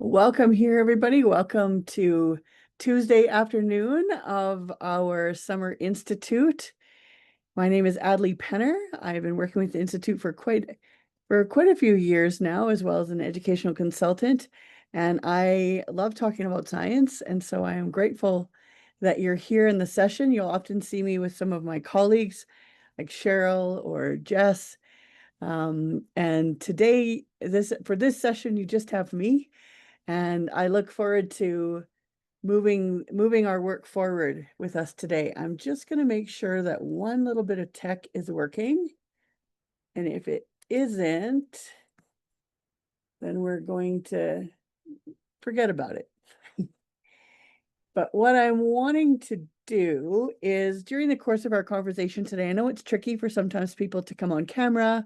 Welcome here, everybody. Welcome to Tuesday afternoon of our Summer Institute. My name is Adley Penner. I've been working with the Institute for quite a few years now, as well as an educational consultant. And I love talking about science. And so I am grateful that you're here in the session. You'll often see me with some of my colleagues, like Cheryl or Jess. And today, for this session, you just have me. And I look forward to moving our work forward with us today. I'm just going to make sure that one little bit of tech is working. And if it isn't, then we're going to forget about it. But what I'm wanting to do is during the course of our conversation today, I know it's tricky for sometimes people to come on camera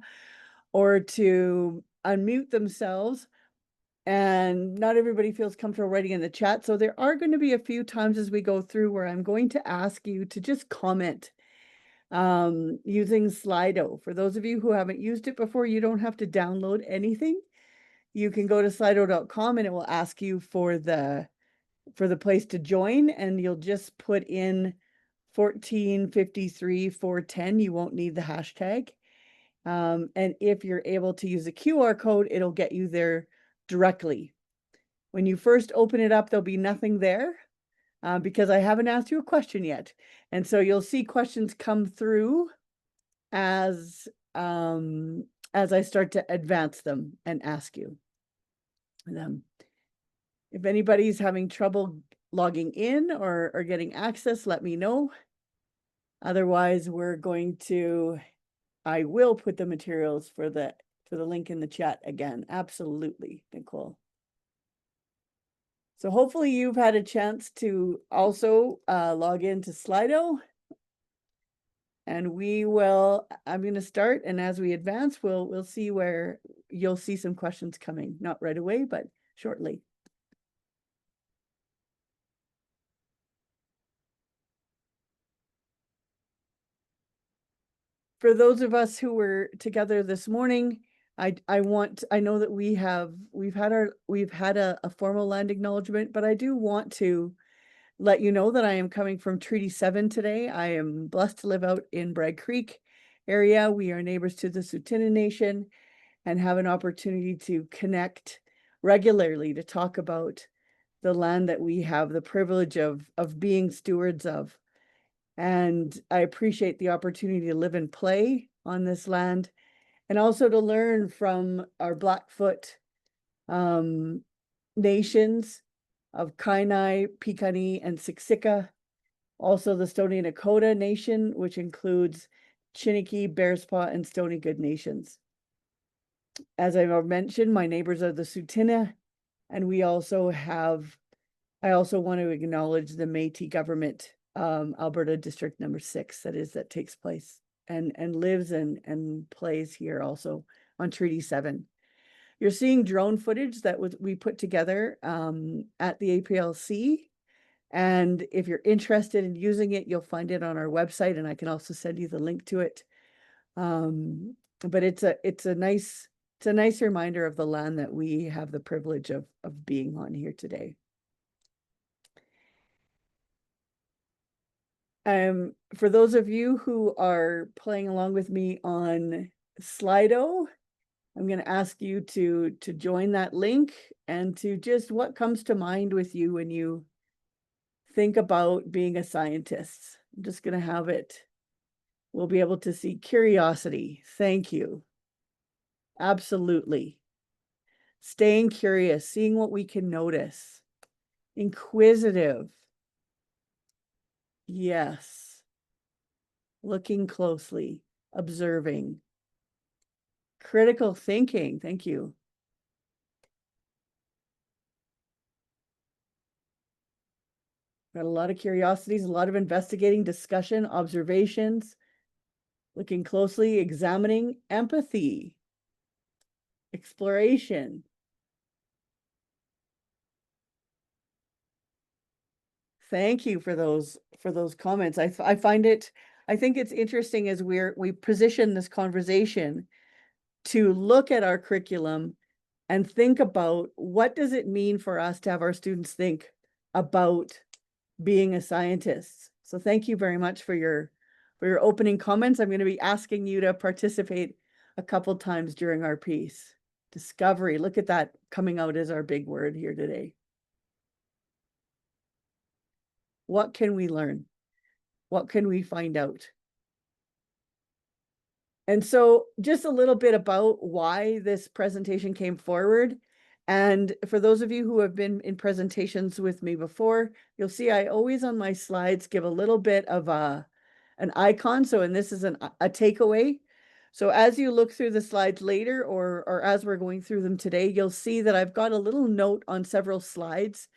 or to unmute themselves. And not everybody feels comfortable writing in the chat. So there are going to be a few times as we go through where I'm going to ask you to just comment using Slido. For those of you who haven't used it before, you don't have to download anything. You can go to slido.com and it will ask you for the place to join, and you'll just put in 1453 410. You won't need the hashtag. And if you're able to use a QR code, it'll get you there directly. When you first open it up, there'll be nothing there because I haven't asked you a question yet. And so you'll see questions come through as I start to advance them and ask you them. If anybody's having trouble logging in or getting access, let me know. Otherwise, I will put the materials for the link in the chat again. Absolutely, Nicole. So hopefully you've had a chance to also log into Slido. And I'm going to start, and as we advance, we'll see where you'll see some questions coming, not right away, but shortly. For those of us who were together this morning, I know that we've had a formal land acknowledgement, but I do want to let you know that I am coming from Treaty 7 today. I am blessed to live out in Bragg Creek area. We are neighbors to the Tsuut'ina Nation and have an opportunity to connect regularly to talk about the land that we have the privilege of being stewards of. And I appreciate the opportunity to live and play on this land, and also to learn from our Blackfoot nations of Kainai, Piikani, and Siksika. Also the Stoney Nakoda Nation, which includes Chiniki, Bearspaw, and Stony Good nations. As I've mentioned, my neighbors are the Tsuut'ina, and I also want to acknowledge the Métis government, Alberta District number 6, that takes place and lives and plays here also on Treaty 7. You're seeing drone footage that we put together at the APLC. And if you're interested in using it, you'll find it on our website, and I can also send you the link to it. But it's a nice reminder of the land that we have the privilege of being on here today. For those of you who are playing along with me on Slido, I'm going to ask you to join that link and to just what comes to mind with you when you think about being a scientist. I'm just going to have it. We'll be able to see curiosity. Thank you. Absolutely. Staying curious, seeing what we can notice. Inquisitive. Yes. Looking closely, observing. Critical thinking. Thank you. Got a lot of curiosities, a lot of investigating, discussion, observations, looking closely, examining, empathy, exploration. Thank you for those comments. I think it's interesting as we position this conversation to look at our curriculum and think about what does it mean for us to have our students think about being a scientist. So thank you very much for your opening comments. I'm going to be asking you to participate a couple times during our piece. Discovery, look at that coming out as our big word here today. What can we learn? What can we find out? And so just a little bit about why this presentation came forward. And for those of you who have been in presentations with me before, you'll see I always on my slides give a little bit of an icon. So, and this is a takeaway. So as you look through the slides later, or as we're going through them today, you'll see that I've got a little note on several slides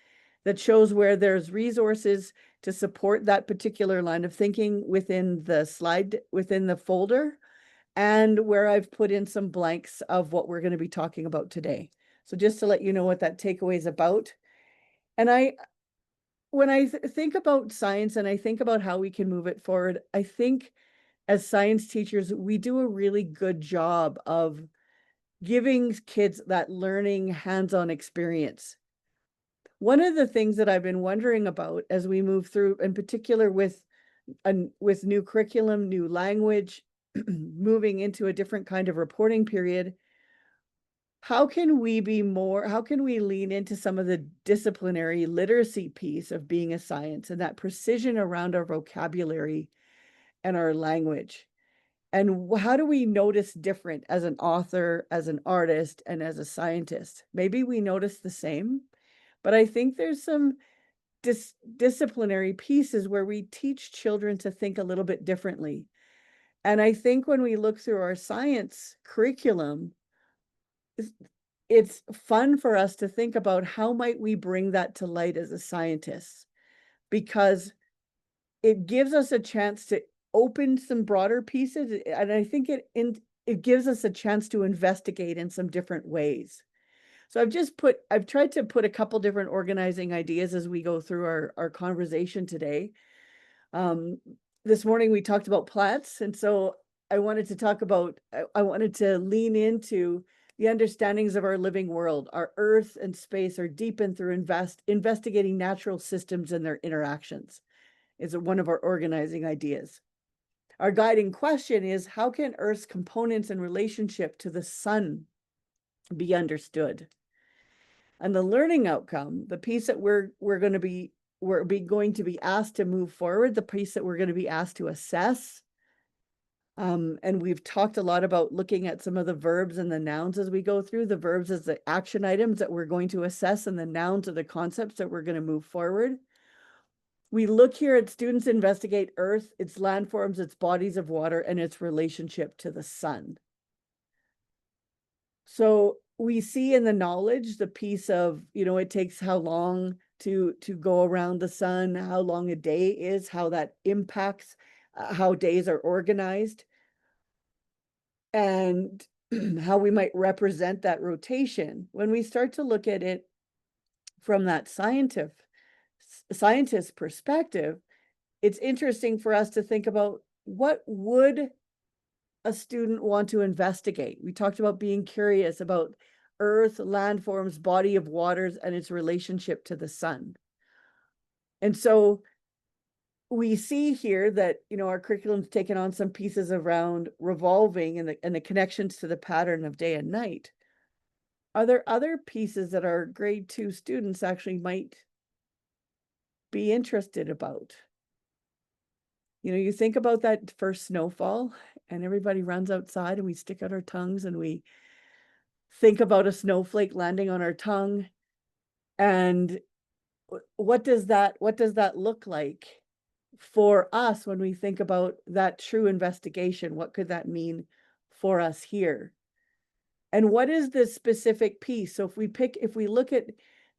that shows where there's resources to support that particular line of thinking within the slide, within the folder, and where I've put in some blanks of what we're going to be talking about today. So just to let you know what that takeaway is about. And when I think about science and I think about how we can move it forward, I think as science teachers, we do a really good job of giving kids that learning hands-on experience. One of the things that I've been wondering about as we move through, in particular with new curriculum, new language, moving into a different kind of reporting period, how can we lean into some of the disciplinary literacy piece of being a science and that precision around our vocabulary and our language? And how do we notice different as an author, as an artist, and as a scientist? Maybe we notice the same, but I think there's some disciplinary pieces where we teach children to think a little bit differently. And I think when we look through our science curriculum, it's fun for us to think about how might we bring that to light as a scientist, because it gives us a chance to open some broader pieces. And I think it gives us a chance to investigate in some different ways. So I've tried to put a couple different organizing ideas as we go through our conversation today. This morning we talked about plants, and so I wanted to lean into the understandings of our living world. Our earth and space are deepened through investigating natural systems and their interactions is one of our organizing ideas. Our guiding question is, how can Earth's components and relationship to the sun be understood? And the learning outcome, the piece that we're going to be asked to move forward, the piece that we're going to be asked to assess. And we've talked a lot about looking at some of the verbs and the nouns as we go through. The verbs as the action items that we're going to assess, and the nouns are the concepts that we're going to move forward. We look here at students investigate Earth, its landforms, its bodies of water, and its relationship to the sun. So we see in the knowledge the piece of, it takes how long to go around the sun, how long a day is, how that impacts how days are organized, and how we might represent that rotation. When we start to look at it from that scientist perspective, it's interesting for us to think about what would a student want to investigate. We talked about being curious about Earth, landforms, body of waters, and its relationship to the sun. And so we see here that, our curriculum's taken on some pieces around revolving and the connections to the pattern of day and night. Are there other pieces that our grade 2 students actually might be interested about? You think about that first snowfall and everybody runs outside and we stick out our tongues and we think about a snowflake landing on our tongue. And what does that look like for us when we think about that true investigation? What could that mean for us here? And what is the specific piece? So if we look at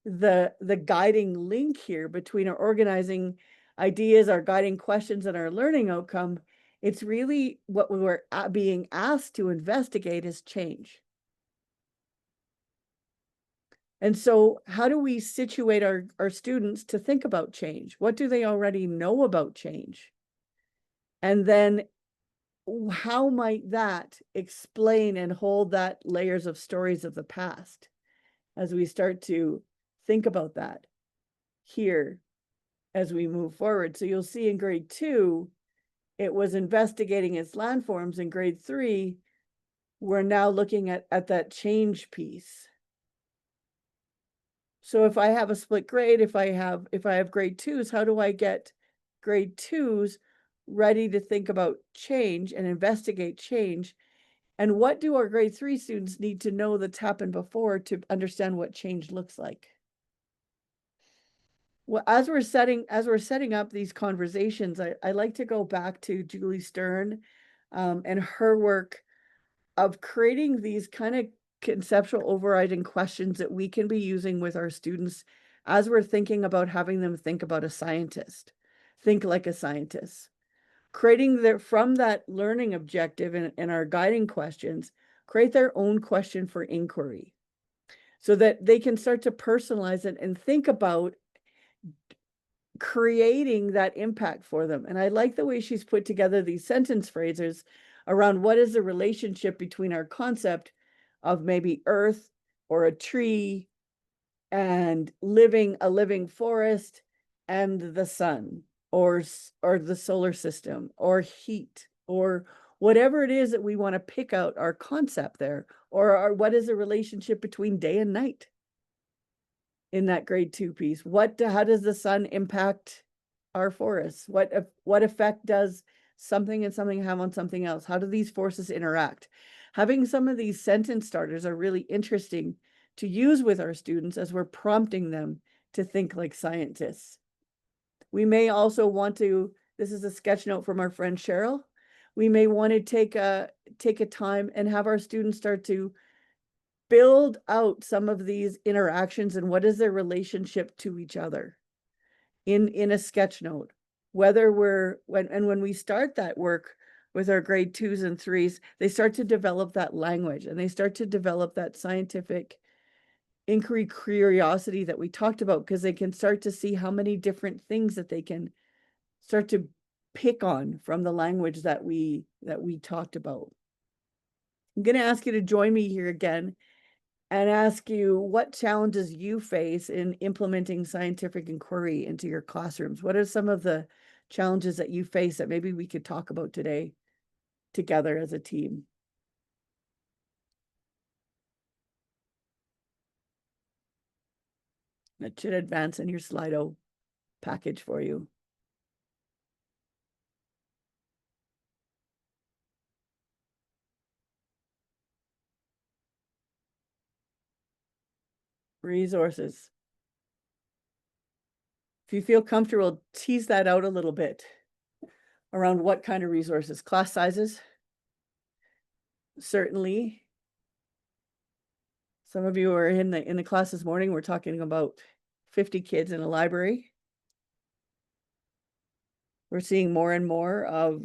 the guiding link here between our organizing ideas, our guiding questions, and our learning outcome, it's really what we were being asked to investigate is change. And so how do we situate our students to think about change? What do they already know about change? And then how might that explain and hold that layers of stories of the past? as we start to think about that here as we move forward. So you'll see in grade 2, it was investigating its landforms. In grade 3, we're now looking at that change piece. So if I have a split grade, if I have grade 2s, how do I get grade 2s ready to think about change and investigate change? And what do our grade 3 students need to know that's happened before to understand what change looks like? Well, as we're setting up these conversations, I like to go back to Julie Stern and her work of creating these kind of conceptual overriding questions that we can be using with our students as we're thinking about having them think about a scientist, think like a scientist. Creating from that learning objective and our guiding questions, create their own question for inquiry so that they can start to personalize it and think about creating that impact for them. And I like the way she's put together these sentence phrases around what is the relationship between our concept of maybe earth or a tree and a living forest and the sun or the solar system or heat or whatever it is that we want to pick out our concept there, or what is the relationship between day and night in that grade 2 piece. How does the sun impact our forests? What effect does something and something have on something else? How do these forces interact? Having some of these sentence starters are really interesting to use with our students as we're prompting them to think like scientists. We may also want to, this is a sketch note from our friend Cheryl. We may want to take a time and have our students start to build out some of these interactions and what is their relationship to each other in a sketch note. Whether when we start that work with our grade 2s and 3s, they start to develop that language and they start to develop that scientific inquiry curiosity that we talked about, because they can start to see how many different things that they can start to pick on from the language that we talked about. I'm going to ask you to join me here again and ask you what challenges you face in implementing scientific inquiry into your classrooms. What are some of the challenges that you face that maybe we could talk about today together as a team? That should advance in your Slido package for you. Resources. If you feel comfortable, tease that out a little bit around what kind of resources. Class sizes, certainly. Some of you are in the class this morning. We're talking about 50 kids in a library. We're seeing more and more of,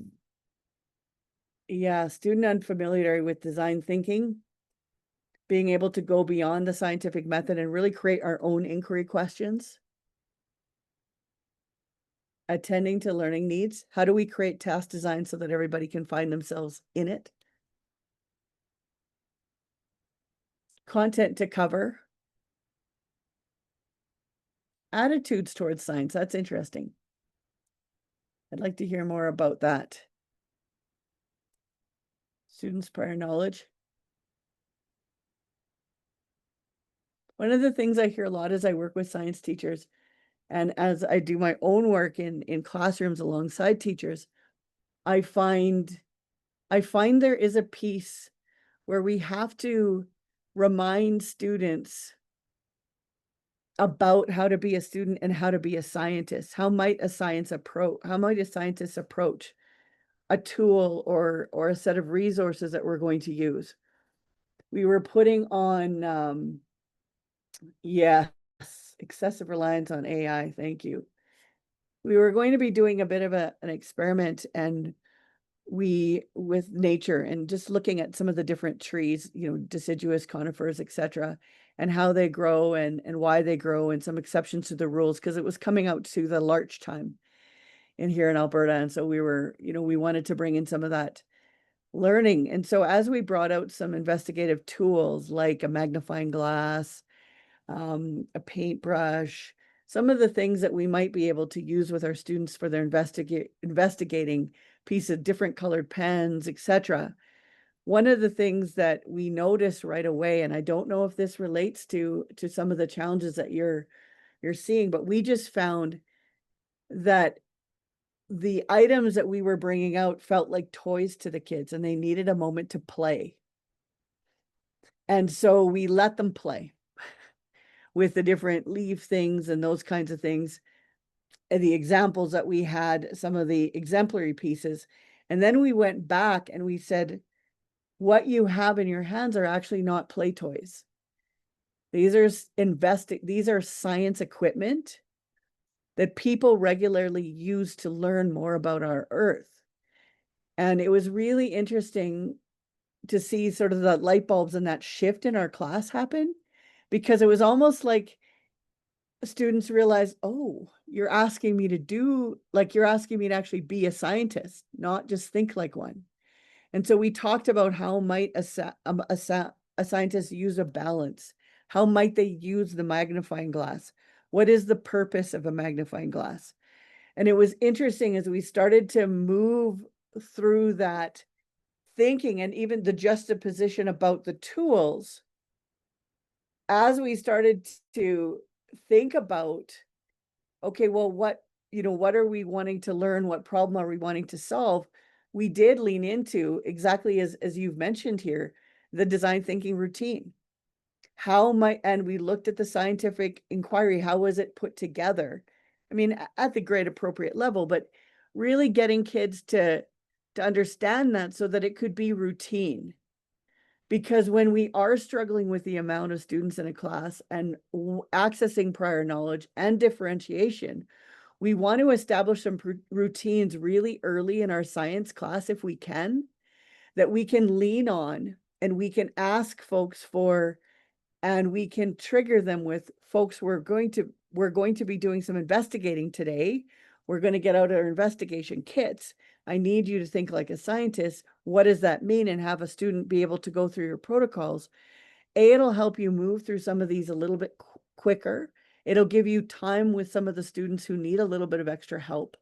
student unfamiliarity with design thinking, being able to go beyond the scientific method and really create our own inquiry questions. Attending to learning needs. How do we create task design so that everybody can find themselves in it? Content to cover. Attitudes towards science. That's interesting. I'd like to hear more about that. Students' prior knowledge. One of the things I hear a lot as I work with science teachers, and as I do my own work in classrooms alongside teachers, I find there is a piece where we have to remind students about how to be a student and how to be a scientist. How might a scientist approach a tool or a set of resources that we're going to use? We were putting on yes, excessive reliance on AI. Thank you. We were going to be doing a bit of an experiment and with nature and just looking at some of the different trees, deciduous, conifers, etc., and how they grow and why they grow, and some exceptions to the rules, because it was coming out to the larch time here in Alberta. And so we were, we wanted to bring in some of that learning. And so as we brought out some investigative tools like a magnifying glass a paintbrush, some of the things that we might be able to use with our students for their investigating piece of different colored pens, etc. One of the things that we noticed right away, and I don't know if this relates to some of the challenges that you're seeing, but we just found that the items that we were bringing out felt like toys to the kids, and they needed a moment to play. And so we let them play with the different leaf things and those kinds of things, and the examples that we had, some of the exemplary pieces. And then we went back and we said, what you have in your hands are actually not play toys. These are science equipment that people regularly use to learn more about our Earth. And it was really interesting to see sort of the light bulbs and that shift in our class happen, because it was almost like students realized, oh, you're asking me to actually be a scientist, not just think like one. And so we talked about how might a scientist use a balance? How might they use the magnifying glass? What is the purpose of a magnifying glass? And it was interesting as we started to move through that thinking, and even the juxtaposition about the tools, as we started to think about, okay, well, what are we wanting to learn? What problem are we wanting to solve? We did lean into, exactly as you've mentioned here, the design thinking routine. And we looked at the scientific inquiry. How was it put together? I mean, at the grade appropriate level, but really getting kids to understand that so that it could be routine. Because when we are struggling with the amount of students in a class and accessing prior knowledge and differentiation, we want to establish some routines really early in our science class, if we can, that we can lean on and we can ask folks for, and we can trigger them with, folks, we're going to be doing some investigating today. We're going to get out our investigation kits. I need you to think like a scientist. What does that mean? And have a student be able to go through your protocols. It'll help you move through some of these a little bit quicker. It'll give you time with some of the students who need a little bit of extra help.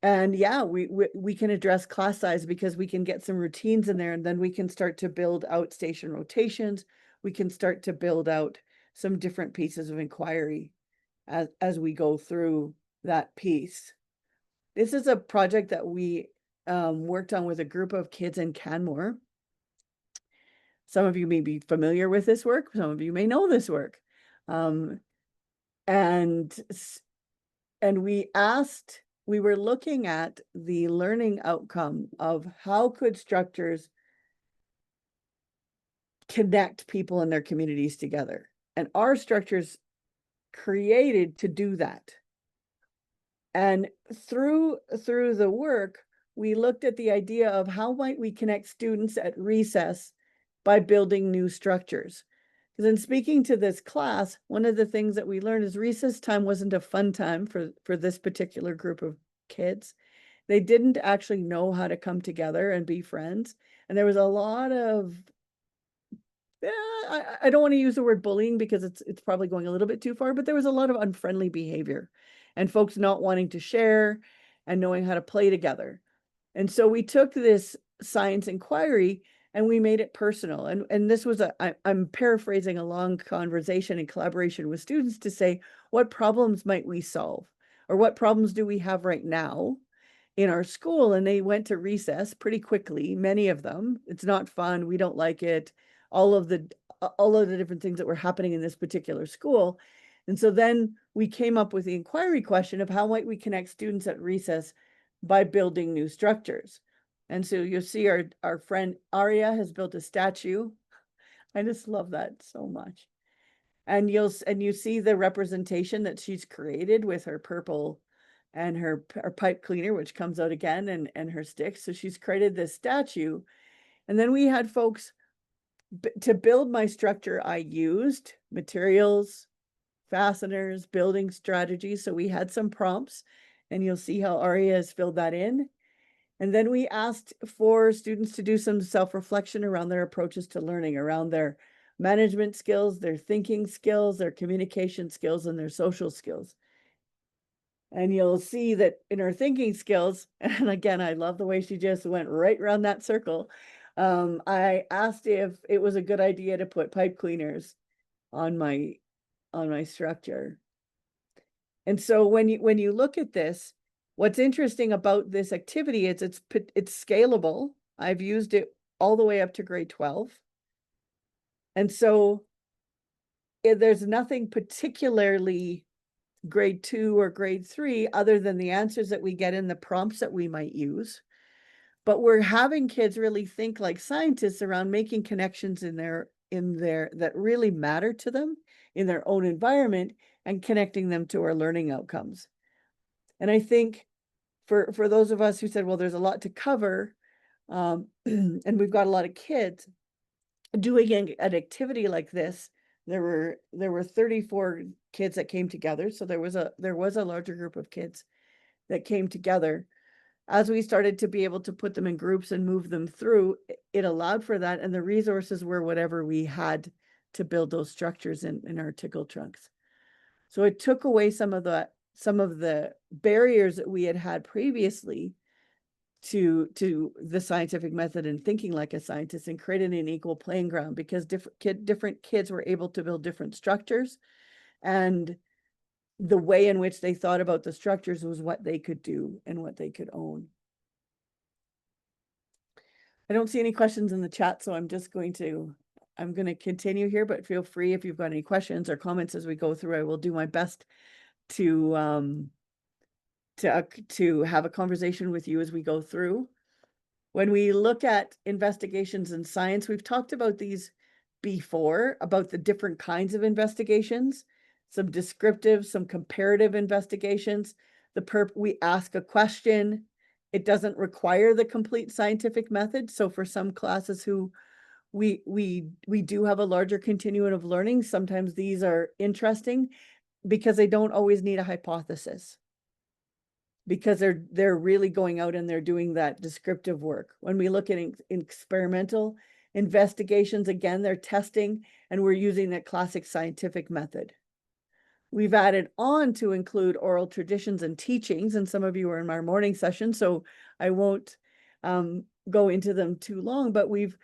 And yeah, we can address class size because we can get some routines in there, and then we can start to build out station rotations. We can start to build out some different pieces of inquiry as we go through that piece. This is a project that we worked on with a group of kids in Canmore. Some of you may be familiar with this work. Some of you may know this work. And we were looking at the learning outcome of how could structures connect people in their communities together. And our structures created to do that. And through the work, we looked at the idea of how might we connect students at recess by building new structures. Because in speaking to this class, one of the things that we learned is recess time wasn't a fun time for this particular group of kids. They didn't actually know how to come together and be friends. And there was a lot of, I don't want to use the word bullying because it's probably going a little bit too far, but there was a lot of unfriendly behavior and folks not wanting to share and knowing how to play together. And so we took this science inquiry and we made it personal. And this was I'm paraphrasing a long conversation in collaboration with students to say, what problems might we solve? Or what problems do we have right now in our school? And they went to recess pretty quickly, many of them. It's not fun. We don't like it. All of the different things that were happening in this particular school. And so then we came up with the inquiry question of how might we connect students at recess by building new structures. And so you'll see our friend Aria has built a statue. I just love that so much. And you see the representation that she's created with her purple and her pipe cleaner, which comes out again, and her sticks. So she's created this statue. And then we had folks, to build my structure, I used materials, fasteners, building strategies. So we had some prompts, and you'll see how Aria has filled that in. And then we asked for students to do some self-reflection around their approaches to learning, around their management skills, their thinking skills, their communication skills, and their social skills. And you'll see that in her thinking skills, and again, I love the way she just went right around that circle. I asked if it was a good idea to put pipe cleaners on my structure. And so when you look at this, what's interesting about this activity is it's scalable. I've used it all the way up to grade 12. And so there's nothing particularly grade 2 or grade 3 other than the answers that we get in the prompts that we might use. But we're having kids really think like scientists around making connections in their that really matter to them in their own environment and connecting them to our learning outcomes. And I think for those of us who said, well, there's a lot to cover, and we've got a lot of kids doing an activity like this, there were 34 kids that came together. So there was a larger group of kids that came together. As we started to be able to put them in groups and move them through, it allowed for that. And the resources were whatever we had to build those structures in our tickle trunks. So it took away some of the barriers that we had previously to the scientific method and thinking like a scientist, and created an equal playing ground, because different kids were able to build different structures, and the way in which they thought about the structures was what they could do and what they could own. I don't see any questions in the chat, so I'm going to continue here, but feel free if you've got any questions or comments as we go through. I will do my best to have a conversation with you as we go through. When we look at investigations in science, we've talked about these before, about the different kinds of investigations, some descriptive, some comparative investigations. We ask a question. It doesn't require the complete scientific method. So for some classes who we do have a larger continuum of learning, sometimes these are interesting because they don't always need a hypothesis, because they're really going out and they're doing that descriptive work. When we look at experimental investigations, again, they're testing, and we're using that classic scientific method. We've added on to include oral traditions and teachings, and some of you are in our morning session, so I won't go into them too long, but we've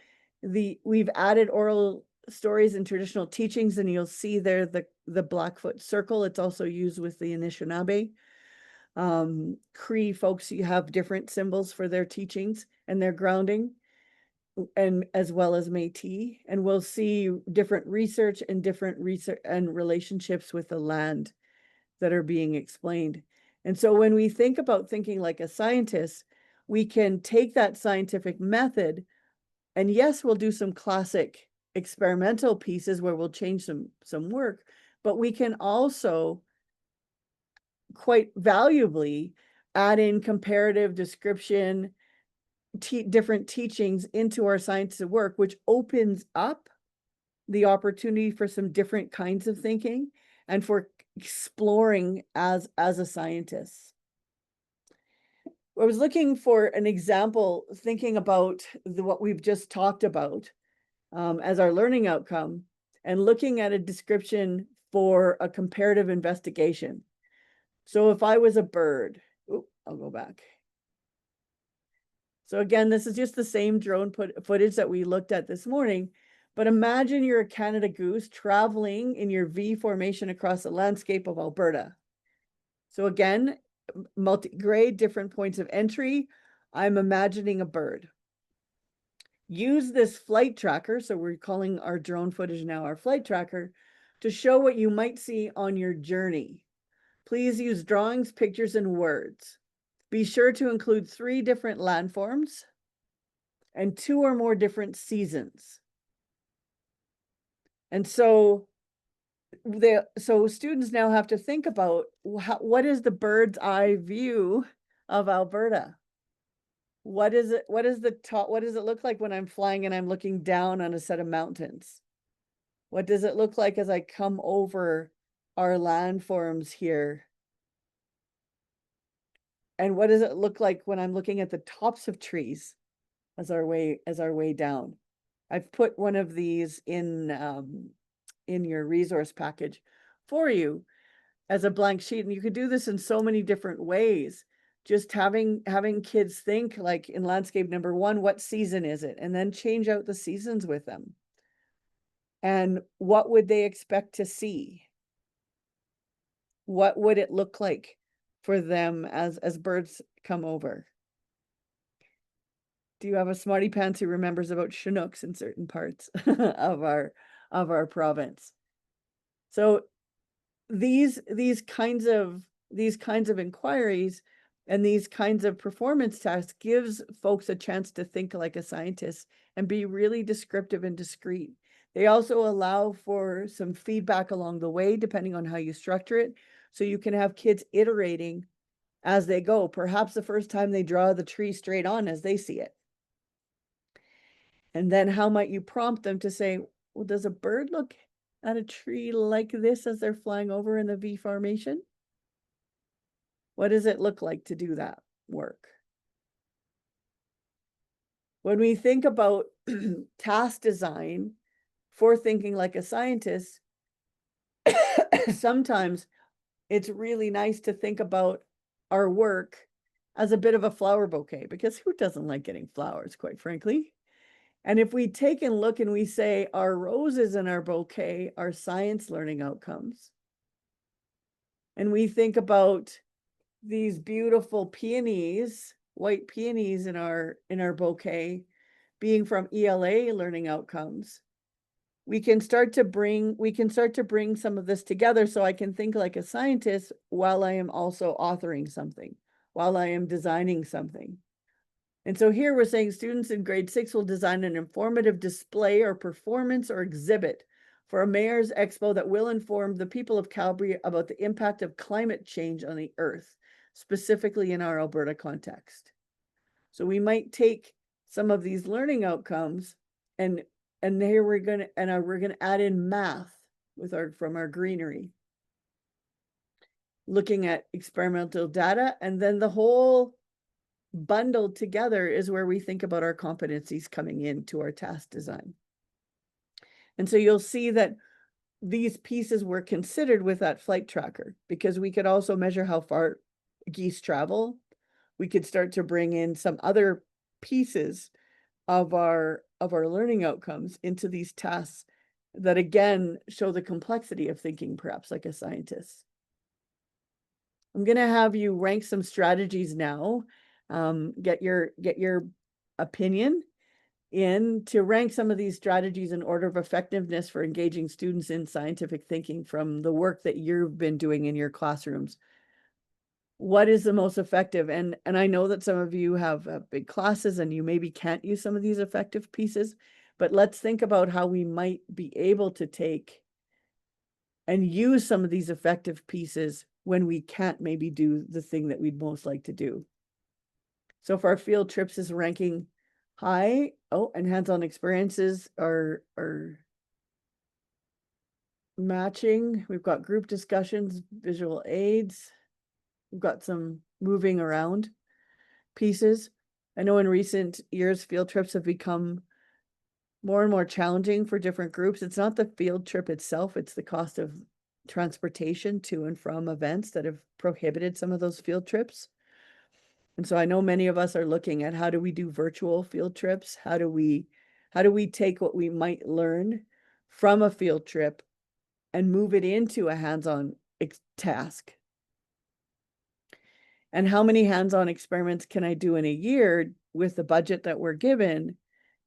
added oral stories and traditional teachings, and you'll see there the Blackfoot circle. It's also used with the Anishinaabe. Cree folks, you have different symbols for their teachings and their grounding, and as well as Métis, and we'll see different research and relationships with the land that are being explained. And so when we think about thinking like a scientist, we can take that scientific method, and yes, we'll do some classic experimental pieces where we'll change some work, but we can also quite valuably add in comparative description, different teachings into our science of work, which opens up the opportunity for some different kinds of thinking and for exploring as a scientist. I was looking for an example, thinking about what we've just talked about as our learning outcome, and looking at a description for a comparative investigation. So if I was a bird, I'll go back. So again, this is just the same drone footage that we looked at this morning, but imagine you're a Canada goose traveling in your V formation across the landscape of Alberta. So again, multi-grade, different points of entry. I'm imagining a bird. Use this flight tracker, so we're calling our drone footage now our flight tracker, to show what you might see on your journey. Please use drawings, pictures, and words. Be sure to include 3 different landforms and 2 or more different seasons. And so students now have to think about what is the bird's eye view of Alberta? What is it? What is the top? What does it look like when I'm flying and I'm looking down on a set of mountains? What does it look like as I come over our landforms here? And what does it look like when I'm looking at the tops of trees as our way down? I've put one of these in your resource package for you as a blank sheet, and you could do this in so many different ways. Just having kids think, like in landscape number 1, what season is it? And then change out the seasons with them. And what would they expect to see? What would it look like for them as birds come over? Do you have a smarty pants who remembers about Chinooks in certain parts of our province? So these kinds of inquiries and these kinds of performance tests gives folks a chance to think like a scientist and be really descriptive and discrete. They also allow for some feedback along the way, depending on how you structure it. So you can have kids iterating as they go. Perhaps the first time they draw the tree straight on as they see it. And then how might you prompt them to say, well, does a bird look at a tree like this as they're flying over in the V formation? What does it look like to do that work? When we think about task design for thinking like a scientist, sometimes it's really nice to think about our work as a bit of a flower bouquet, because who doesn't like getting flowers, quite frankly? And if we take a look and we say our roses in our bouquet are science learning outcomes, and we think about these beautiful peonies, white peonies in our bouquet being from ELA learning outcomes, we can start to bring some of this together, so I can think like a scientist while I am also authoring something, while I am designing something. And so here we're saying students in grade 6 will design an informative display or performance or exhibit for a mayor's expo that will inform the people of Calgary about the impact of climate change on the earth, specifically in our Alberta context. So we might take some of these learning outcomes and here we're going to add in math from our greenery, looking at experimental data, and then the whole bundled together is where we think about our competencies coming into our task design. And so you'll see that these pieces were considered with that flight tracker, because we could also measure how far geese travel. We could start to bring in some other pieces of our learning outcomes into these tasks that again show the complexity of thinking perhaps like a scientist. I'm going to have you rank some strategies now. Get your opinion in to rank some of these strategies in order of effectiveness for engaging students in scientific thinking from the work that you've been doing in your classrooms. What is the most effective? And I know that some of you have big classes and you maybe can't use some of these effective pieces, but let's think about how we might be able to take and use some of these effective pieces when we can't maybe do the thing that we'd most like to do. So for our field trips is ranking high. Oh, and hands-on experiences are matching. We've got group discussions, visual aids. We've got some moving around pieces. I know in recent years, field trips have become more and more challenging for different groups. It's not the field trip itself, it's the cost of transportation to and from events that have prohibited some of those field trips. And so I know many of us are looking at how do we do virtual field trips? How do we take what we might learn from a field trip and move it into a hands-on task? And how many hands-on experiments can I do in a year with the budget that we're given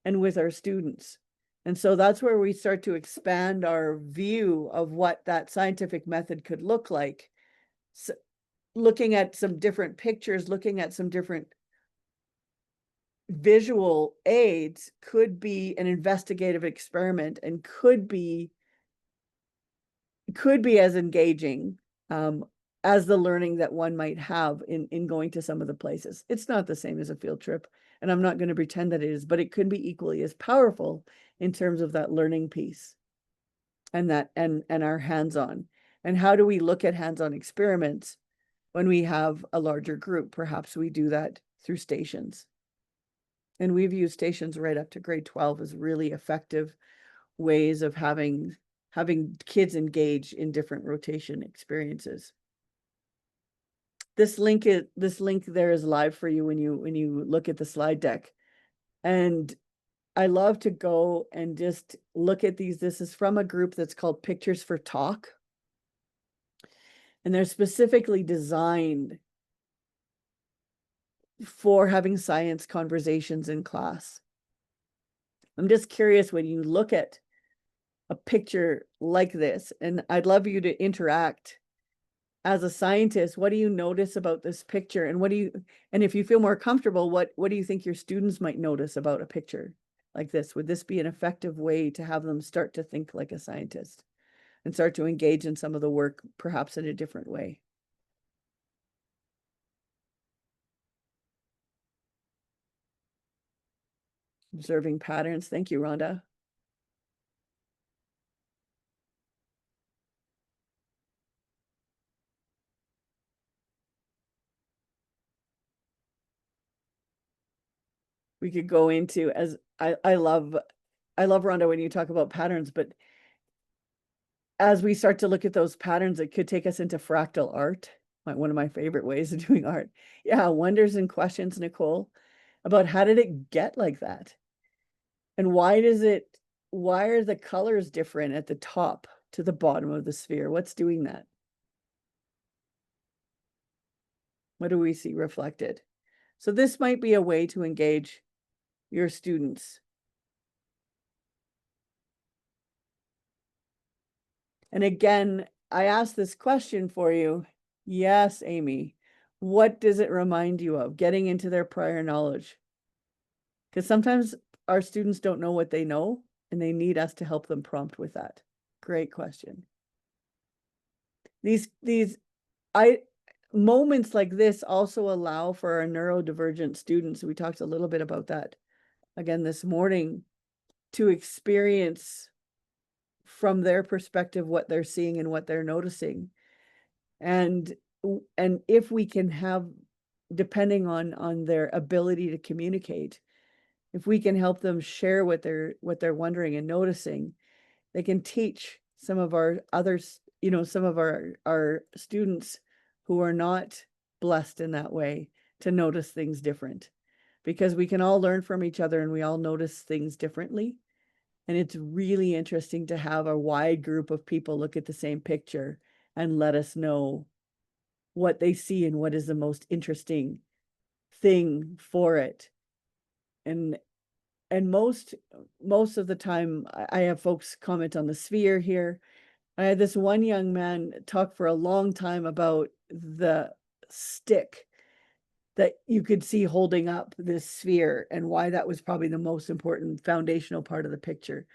and with our students? And so that's where we start to expand our view of what that scientific method could look like. So looking at some different pictures, looking at some different visual aids could be an investigative experiment and could be as engaging as the learning that one might have in going to some of the places. It's not the same as a field trip, and I'm not going to pretend that it is, but it could be equally as powerful in terms of that learning piece and our hands-on. And how do we look at hands-on experiments when we have a larger group? Perhaps we do that through stations. And we've used stations right up to grade 12 as really effective ways of having kids engage in different rotation experiences. This link there is live for you when you look at the slide deck. And I love to go and just look at these. This is from a group that's called Pictures for Talk. And they're specifically designed for having science conversations in class. I'm just curious, when you look at a picture like this, and I'd love you to interact as a scientist. What do you notice about this picture? And if you feel more comfortable, what do you think your students might notice about a picture like this? Would this be an effective way to have them start to think like a scientist and start to engage in some of the work, perhaps in a different way? Observing patterns. Thank you, Rhonda. We could go into, as I love Rhonda when you talk about patterns, but as we start to look at those patterns, it could take us into fractal art, one of my favorite ways of doing art. Yeah, wonders and questions, Nicole, about how did it get like that? And why are the colors different at the top to the bottom of the sphere? What's doing that? What do we see reflected? So this might be a way to engage your students. And again, I asked this question for you. Yes, Amy. What does it remind you of? Getting into their prior knowledge. Because sometimes our students don't know what they know, and they need us to help them prompt with that. Great question. These moments like this also allow for our neurodivergent students. We talked a little bit about that again this morning, to experience from their perspective what they're seeing and what they're noticing. And if we can have, depending on their ability to communicate, if we can help them share what they're wondering and noticing, they can teach some of our others, some of our students who are not blessed in that way to notice things different, because we can all learn from each other and we all notice things differently. And it's really interesting to have a wide group of people look at the same picture and let us know what they see and what is the most interesting thing for it. And most of the time I have folks comment on the sphere here. I had this one young man talk for a long time about the stick that you could see holding up this sphere and why that was probably the most important foundational part of the picture.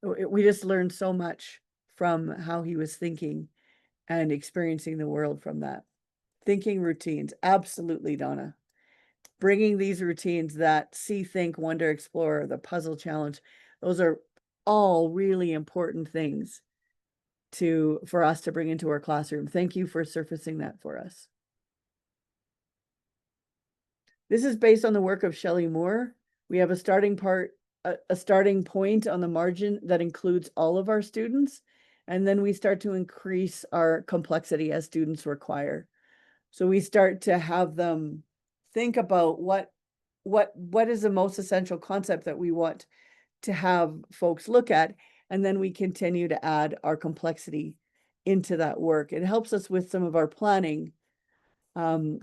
We just learned so much from how he was thinking and experiencing the world from that. Thinking routines, absolutely, Donna. Bringing these routines, that see, think, wonder, explore, the puzzle challenge, those are all really important things for us to bring into our classroom. Thank you for surfacing that for us. This is based on the work of Shelley Moore. We have a starting point on the margin that includes all of our students, and then we start to increase our complexity as students require. So we start to have them think about what is the most essential concept that we want to have folks look at, and then we continue to add our complexity into that work. It helps us with some of our planning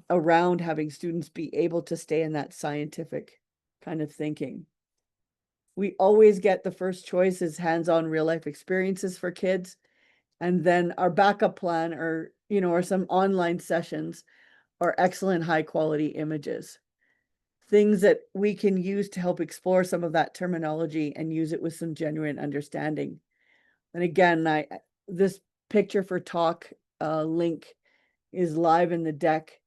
around having students be able to stay in that scientific kind of thinking. We always get the first choice is hands-on real life experiences for kids. And then our backup plan or some online sessions are excellent high quality images. Things that we can use to help explore some of that terminology and use it with some genuine understanding. And again, this picture for talk link is live in the deck,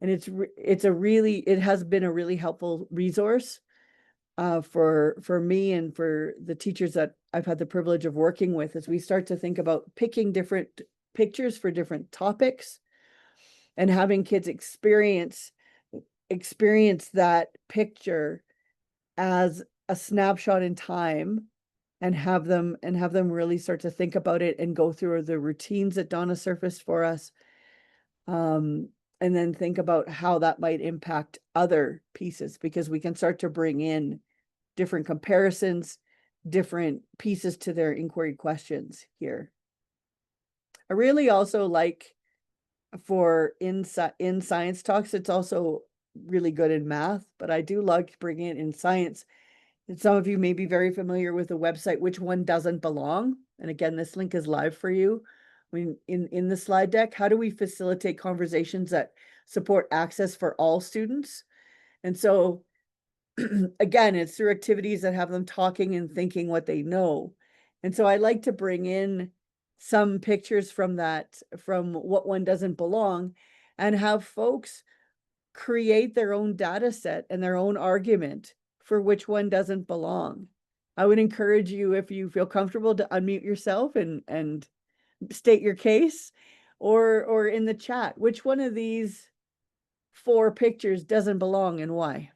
and it has been a really helpful resource for me and for the teachers that I've had the privilege of working with, as we start to think about picking different pictures for different topics and having kids experience that picture as a snapshot in time and have them really start to think about it and go through the routines that Donna surfaced for us. And then think about how that might impact other pieces, because we can start to bring in different comparisons, different pieces to their inquiry questions here. I really also like for in science talks, it's also really good in math, but I do like bringing it in science. And some of you may be very familiar with the website, Which One Doesn't Belong? And again, this link is live for you. In the slide deck, how do we facilitate conversations that support access for all students? And so again, it's through activities that have them talking and thinking what they know. And so I like to bring in some pictures from that, from What One Doesn't Belong, and have folks create their own data set and their own argument for which one doesn't belong. I would encourage you, if you feel comfortable, to unmute yourself and state your case, or in the chat, which one of these 4 pictures doesn't belong and why?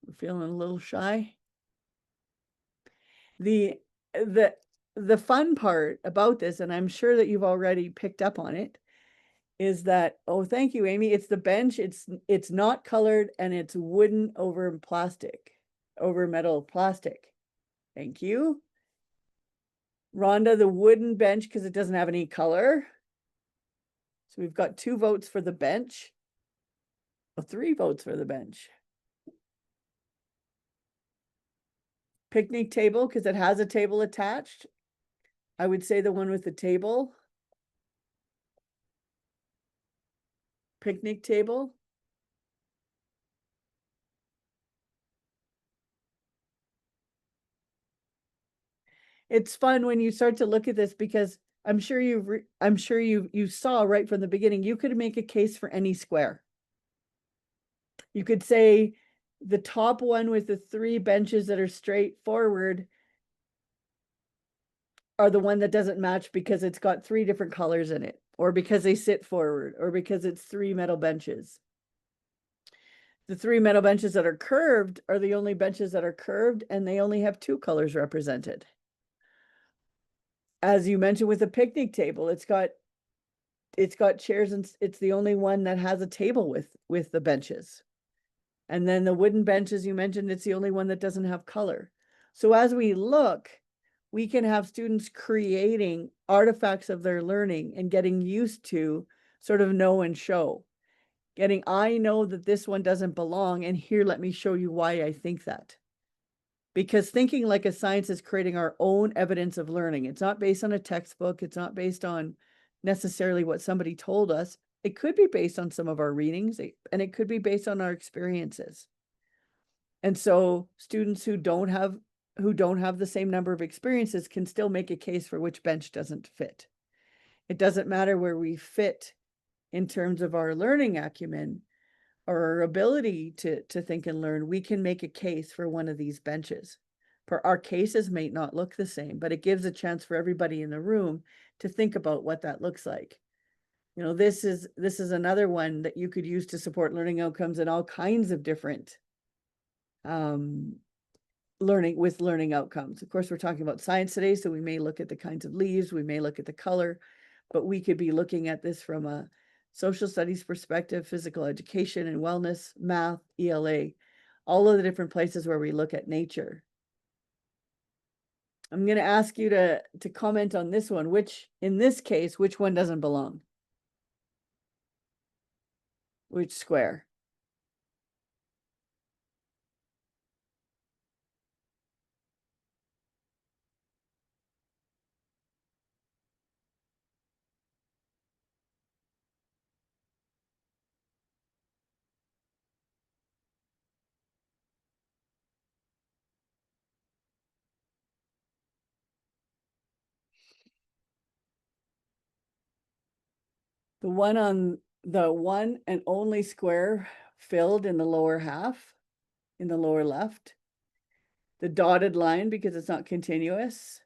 We're feeling a little shy. The the the fun part about this, and I'm sure that you've already picked up on it, is that, oh, thank you, Amy. It's the bench. It's not colored, and it's wooden over plastic, over metal plastic. Thank you. Rhonda, the wooden bench, because it doesn't have any color. So we've got 2 votes for the bench. Well, 3 votes for the bench. Picnic table, because it has a table attached. I would say the one with the table. Picnic table. It's fun when you start to look at this, because I'm sure you saw right from the beginning, you could make a case for any square. You could say the top one with the 3 benches that are straight forward are the one that doesn't match because it's got 3 different colors in it, or because they sit forward, or because it's 3 metal benches. The 3 metal benches that are curved are the only benches that are curved, and they only have 2 colors represented. As you mentioned with the picnic table, it's got chairs, and it's the only one that has a table with the benches. And then the wooden benches you mentioned, it's the only one that doesn't have color. So as we look, we can have students creating artifacts of their learning and getting used to sort of know and show. I know that this one doesn't belong, and here, let me show you why I think that. Because thinking like a science is creating our own evidence of learning. It's not based on a textbook. It's not based on necessarily what somebody told us. It could be based on some of our readings, and it could be based on our experiences. And so students who don't have the same number of experiences can still make a case for which bench doesn't fit. It doesn't matter where we fit in terms of our learning acumen or our ability to think and learn. We can make a case for one of these benches. Our cases may not look the same, but it gives a chance for everybody in the room to think about what that looks like. You know, this is another one that you could use to support learning outcomes in all kinds of different learning outcomes. Of course, we're talking about science today, so we may look at the kinds of leaves, we may look at the color, but we could be looking at this from a social studies perspective, physical education and wellness, math, ELA, all of the different places where we look at nature. I'm going to ask you to comment on this one, in this case, which one doesn't belong? Which square? The one and only square filled in the lower half, in the lower left. The dotted line because it's not continuous.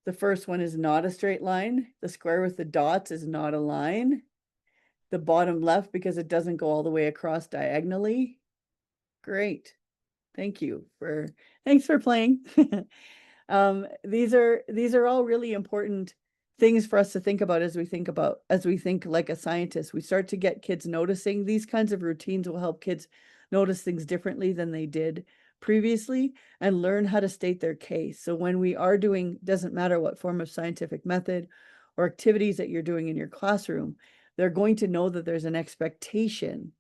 The first one is not a straight line. The square with the dots is not a line. The bottom left because it doesn't go all the way across diagonally. Great. Thanks for playing. These are all really important things for us to think about as we think like a scientist. We start to get kids noticing. These kinds of routines will help kids notice things differently than they did previously and learn how to state their case. So when we are doing, doesn't matter what form of scientific method or activities that you're doing in your classroom, they're going to know that there's an expectation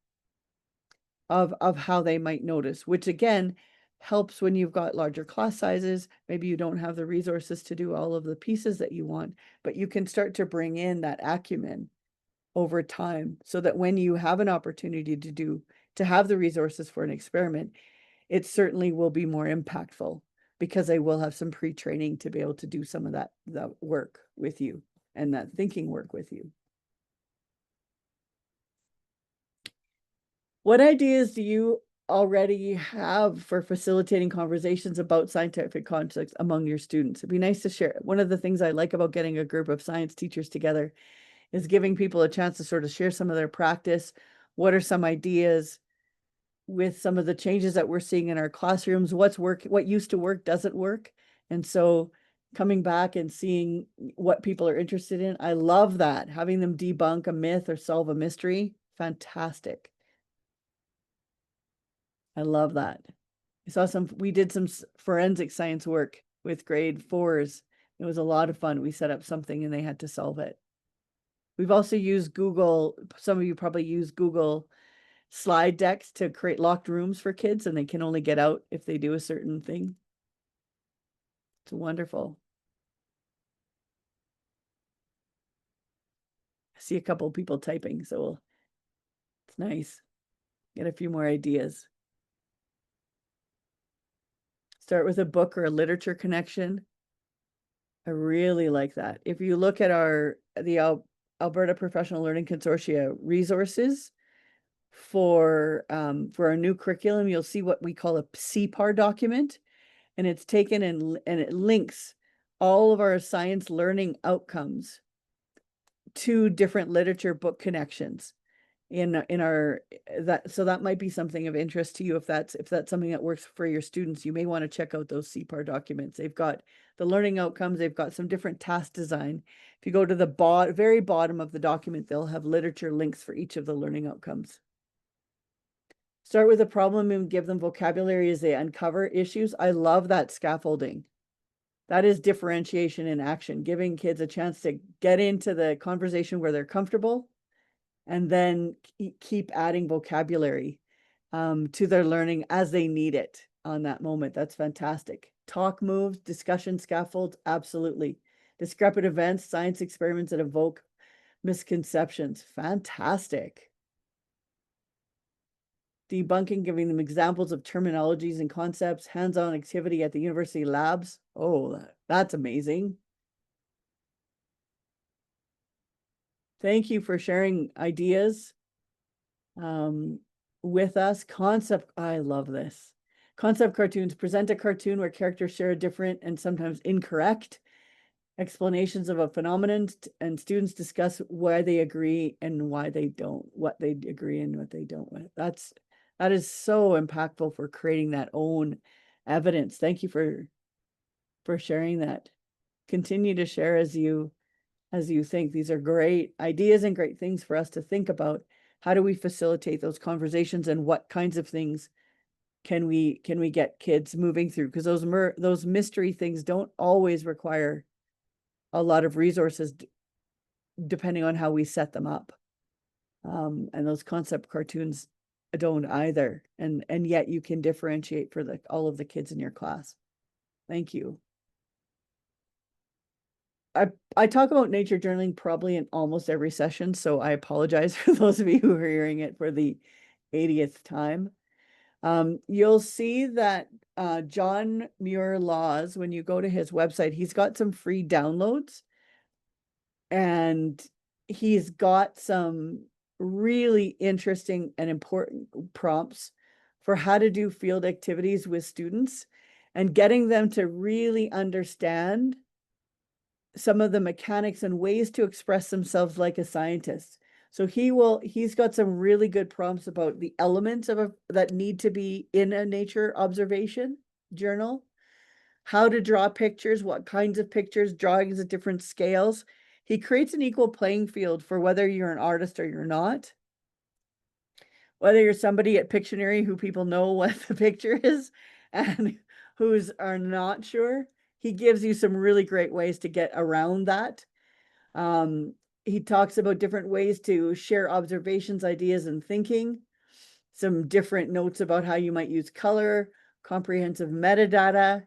of how they might notice, which again helps when you've got larger class sizes. Maybe you don't have the resources to do all of the pieces that you want, but you can start to bring in that acumen over time so that when you have an opportunity to have the resources for an experiment, it certainly will be more impactful because they will have some pre-training to be able to do some of that work with you and that thinking work with you. What ideas do you already have for facilitating conversations about scientific concepts among your students? It'd be nice to share. One of the things I like about getting a group of science teachers together is giving people a chance to sort of share some of their practice. What are some ideas with some of the changes that we're seeing in our classrooms? What used to work doesn't work. And so coming back and seeing what people are interested in. I love that. Having them debunk a myth or solve a mystery. Fantastic. I love that. We did some forensic science work with grade 4s. It was a lot of fun. We set up something and they had to solve it. We've also used Google. Some of you probably use Google slide decks to create locked rooms for kids, and they can only get out if they do a certain thing. It's wonderful. I see a couple of people typing, so it's nice. Get a few more ideas. Start with a book or a literature connection. I really like that. If you look at the Alberta Professional Learning Consortia resources for our new curriculum, you'll see what we call a CPAR document, and it's taken and it links all of our science learning outcomes to different literature book connections so that might be something of interest to you. If that's something that works for your students, you may want to check out those CPAR documents. They've got the learning outcomes. They've got some different task design. If you go to the very bottom of the document, they'll have literature links for each of the learning outcomes. Start with a problem and give them vocabulary as they uncover issues. I love that scaffolding. That is differentiation in action, giving kids a chance to get into the conversation where they're comfortable and then keep adding vocabulary to their learning as they need it on that moment. That's fantastic. Talk moves, discussion scaffolds, absolutely. Discrepant events, science experiments that evoke misconceptions, fantastic. Debunking, giving them examples of terminologies and concepts, hands-on activity at the university labs. Oh, that's amazing. Thank you for sharing ideas with us. I love this. Concept cartoons. Present a cartoon where characters share a different and sometimes incorrect explanations of a phenomenon, and students discuss why they agree and why they don't, what they agree and what they don't with. That is so impactful for creating that own evidence. Thank you for sharing that. Continue to share as you think. These are great ideas and great things for us to think about. How do we facilitate those conversations, and what kinds of things can we get kids moving through? Because those mystery things don't always require a lot of resources, depending on how we set them up. And those concept cartoons don't either. And yet you can differentiate for all of the kids in your class. Thank you. I talk about nature journaling probably in almost every session, so I apologize for those of you who are hearing it for the 80th time. You'll see that John Muir Laws, when you go to his website, he's got some free downloads, and he's got some really interesting and important prompts for how to do field activities with students. and getting them to really understand some of the mechanics and ways to express themselves like a scientist. So he's got some really good prompts about the elements that need to be in a nature observation journal, how to draw pictures, what kinds of pictures, drawings at different scales. He creates an equal playing field for whether you're an artist or you're not. Whether you're somebody at Pictionary who people know what the picture is and who's are not sure, he gives you some really great ways to get around that. He talks about different ways to share observations, ideas, and thinking, some different notes about how you might use color, comprehensive metadata.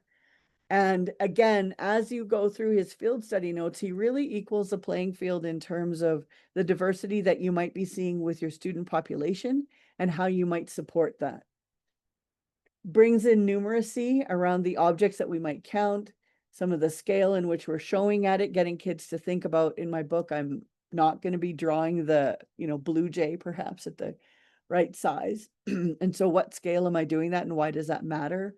And again, as you go through his field study notes, he really equals the playing field in terms of the diversity that you might be seeing with your student population and how you might support that. Brings in numeracy around the objects that we might count, some of the scale in which we're showing at it, getting kids to think about, in my book, I'm not going to be drawing the, blue jay perhaps at the right size. And so what scale am I doing that and why does that matter?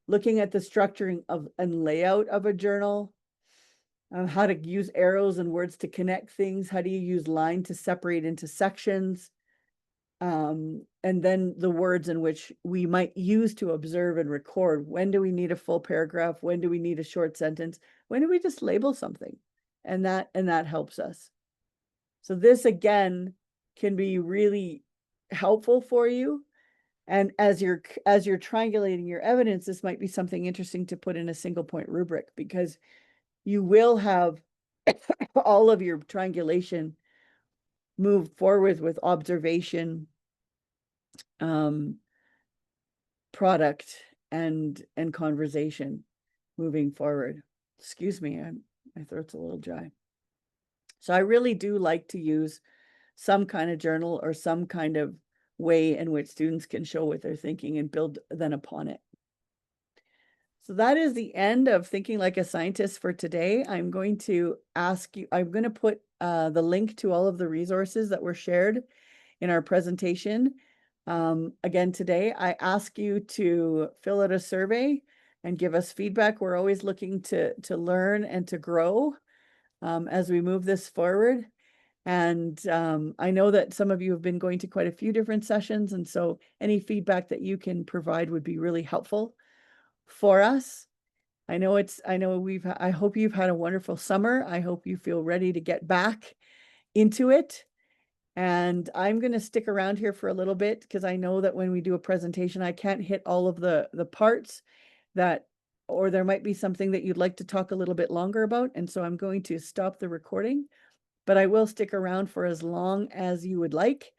Looking at the structuring of and layout of a journal, how to use arrows and words to connect things, how do you use line to separate into sections, and then the words in which we might use to observe and record. When do we need a full paragraph? When do we need a short sentence? When do we just label something? And that helps us. So this again can be really helpful for you. And as you're triangulating your evidence, this might be something interesting to put in a single point rubric, because you will have all of your triangulation move forward with observation, product, and conversation moving forward. Excuse me, my throat's a little dry. So I really do like to use some kind of journal or some kind of way in which students can show what they're thinking and build then upon it. So that is the end of Thinking Like a Scientist for today. I'm going to put the link to all of the resources that were shared in our presentation. Again, today, I ask you to fill out a survey and give us feedback. We're always looking to learn and to grow as we move this forward. And I know that some of you have been going to quite a few different sessions, and so any feedback that you can provide would be really helpful for us. I hope you've had a wonderful summer. I hope you feel ready to get back into it. And I'm going to stick around here for a little bit because I know that when we do a presentation, I can't hit all of the parts or there might be something that you'd like to talk a little bit longer about. And so I'm going to stop the recording, but I will stick around for as long as you would like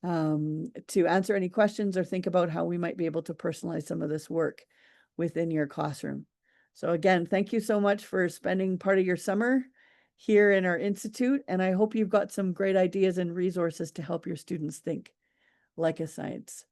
to answer any questions or think about how we might be able to personalize some of this work within your classroom. So again, thank you so much for spending part of your summer here in our institute, and I hope you've got some great ideas and resources to help your students think like a science.